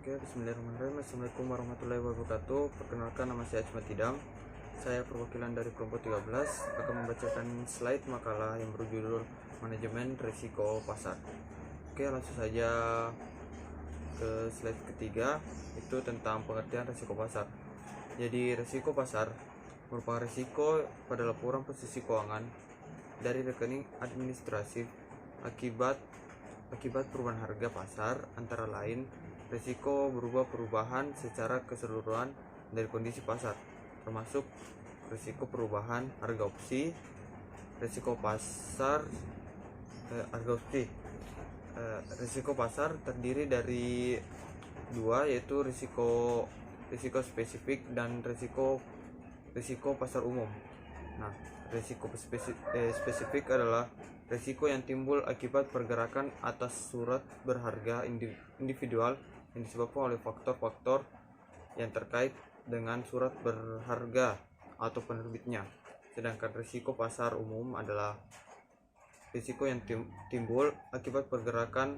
Bismillahirrahmanirrahim. Assalamualaikum warahmatullahi wabarakatuh. Perkenalkan, nama saya Ajmat Tidam. Saya perwakilan dari kelompok 13 akan membacakan slide makalah yang berjudul Manajemen Risiko Pasar. Langsung saja ke slide ketiga, itu tentang pengertian risiko pasar. Jadi risiko pasar merupakan risiko pada laporan posisi keuangan dari rekening administratif akibat perubahan harga pasar, antara lain risiko perubahan secara keseluruhan dari kondisi pasar, termasuk risiko perubahan harga opsi, risiko pasar risiko pasar terdiri dari dua, yaitu risiko spesifik dan risiko pasar umum. Nah, risiko spesifik adalah risiko yang timbul akibat pergerakan atas surat berharga individual yang disebabkan oleh faktor-faktor yang terkait dengan surat berharga atau penerbitnya. Sedangkan risiko pasar umum adalah risiko yang timbul akibat pergerakan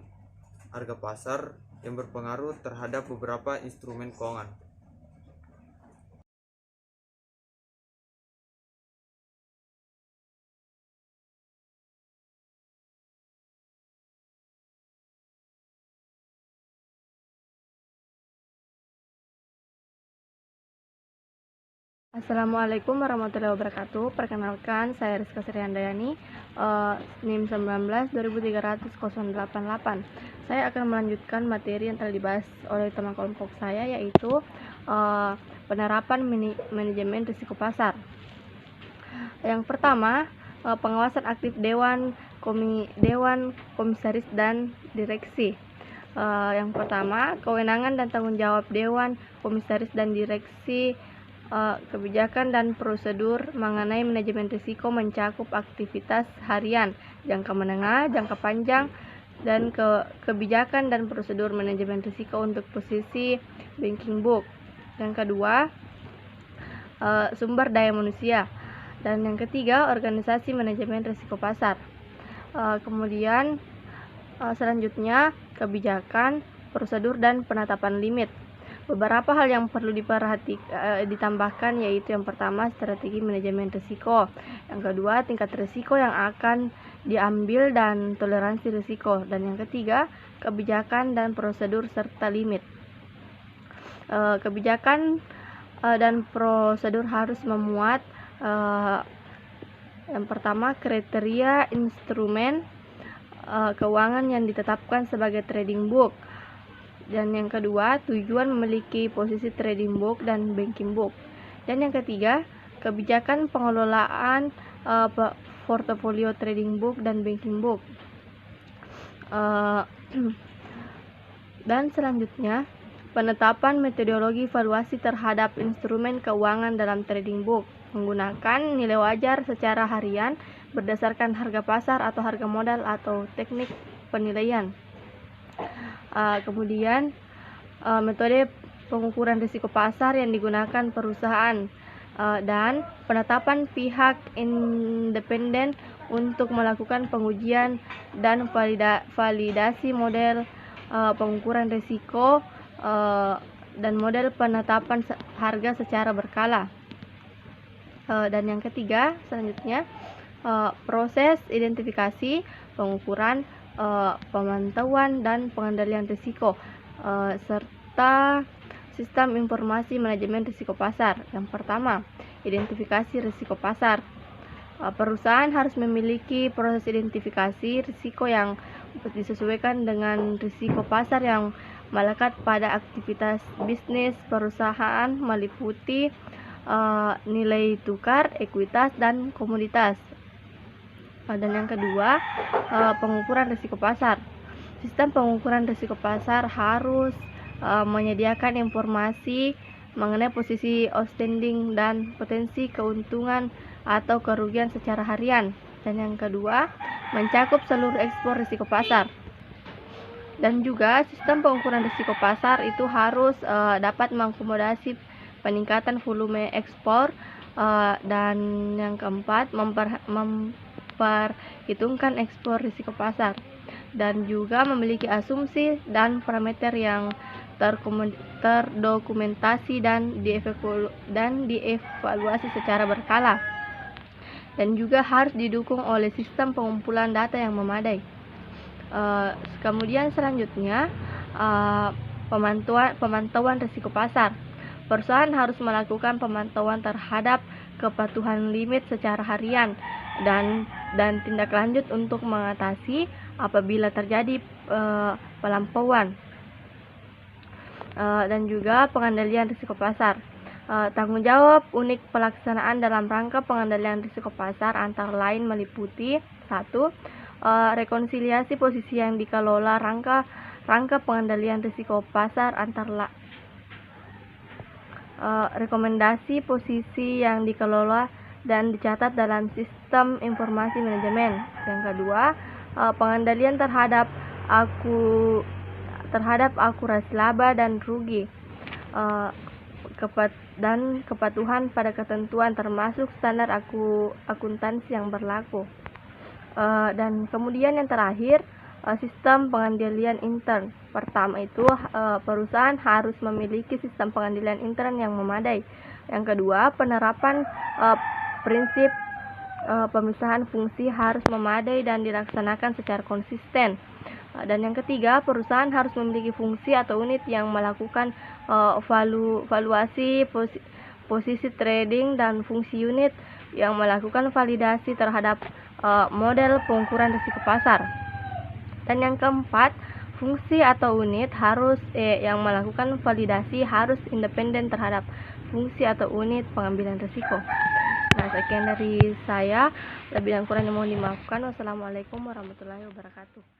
harga pasar yang berpengaruh terhadap beberapa instrumen keuangan. Assalamualaikum warahmatullahi wabarakatuh. Perkenalkan, saya Rizka Srihandayani, NIM 19 2300 088. Saya akan melanjutkan materi yang telah dibahas oleh teman kelompok saya, yaitu penerapan manajemen risiko pasar. Yang pertama, pengawasan aktif dewan komisaris dan direksi. Yang pertama, kewenangan dan tanggung jawab dewan komisaris dan direksi. Kebijakan dan prosedur mengenai manajemen risiko mencakup aktivitas harian, jangka menengah, jangka panjang, dan kebijakan dan prosedur manajemen risiko untuk posisi banking book. Yang kedua, sumber daya manusia. Dan yang ketiga, organisasi manajemen risiko pasar. Kemudian selanjutnya, kebijakan, prosedur, dan penetapan limit. Beberapa hal yang perlu ditambahkan, yaitu yang pertama, strategi manajemen risiko. Yang kedua, tingkat risiko yang akan diambil dan toleransi risiko. Dan yang ketiga, kebijakan dan prosedur serta limit. Kebijakan dan prosedur harus memuat yang pertama, kriteria instrumen keuangan yang ditetapkan sebagai trading book. Dan yang kedua, tujuan memiliki posisi trading book dan banking book. Dan yang ketiga, kebijakan pengelolaan portofolio trading book dan banking book. Dan selanjutnya, penetapan metodologi valuasi terhadap instrumen keuangan dalam trading book menggunakan nilai wajar secara harian berdasarkan harga pasar atau harga modal atau teknik penilaian. Kemudian metode pengukuran risiko pasar yang digunakan perusahaan, dan penetapan pihak independen untuk melakukan pengujian dan validasi model pengukuran risiko dan model penetapan harga secara berkala. Dan yang ketiga, selanjutnya, proses identifikasi, pengukuran, pemantauan dan pengendalian risiko, serta sistem informasi manajemen risiko pasar. Yang pertama, identifikasi risiko pasar. Perusahaan harus memiliki proses identifikasi risiko yang disesuaikan dengan risiko pasar yang melekat pada aktivitas bisnis perusahaan, meliputi nilai tukar, ekuitas, dan komoditas. Dan yang kedua, pengukuran risiko pasar. Sistem pengukuran risiko pasar harus menyediakan informasi mengenai posisi outstanding dan potensi keuntungan atau kerugian secara harian. Dan yang kedua, mencakup seluruh ekspor risiko pasar. Dan juga sistem pengukuran risiko pasar itu harus dapat mengakomodasi peningkatan volume ekspor. Dan yang keempat, memperhitungkan ekspor risiko pasar, dan juga memiliki asumsi dan parameter yang terdokumentasi dan dievaluasi secara berkala, dan juga harus didukung oleh sistem pengumpulan data yang memadai. Kemudian selanjutnya pemantauan risiko pasar. Perusahaan harus melakukan pemantauan terhadap kepatuhan limit secara harian dan tindak lanjut untuk mengatasi apabila terjadi pelampauan. Dan juga pengendalian risiko pasar. Tanggung jawab unit pelaksanaan dalam rangka pengendalian risiko pasar antara lain meliputi 1. Rekonsiliasi posisi yang dikelola rangka pengendalian risiko pasar rekomendasi posisi yang dikelola dan dicatat dalam sistem informasi manajemen. Yang kedua, pengendalian terhadap akurasi laba dan rugi, dan kepatuhan pada ketentuan termasuk standar akuntansi yang berlaku. Dan kemudian yang terakhir, sistem pengendalian intern. Pertama itu perusahaan harus memiliki sistem pengendalian intern yang memadai. Yang kedua, penerapan prinsip pemisahan fungsi harus memadai dan dilaksanakan secara konsisten. Dan yang ketiga, perusahaan harus memiliki fungsi atau unit yang melakukan valuasi posisi trading dan fungsi unit yang melakukan validasi terhadap model pengukuran risiko pasar. Dan yang keempat, fungsi atau unit yang melakukan validasi harus independen terhadap fungsi atau unit pengambilan risiko. Nah, sekian dari saya. Lebih dan kurangnya mohon dimaafkan. Wassalamualaikum warahmatullahi wabarakatuh.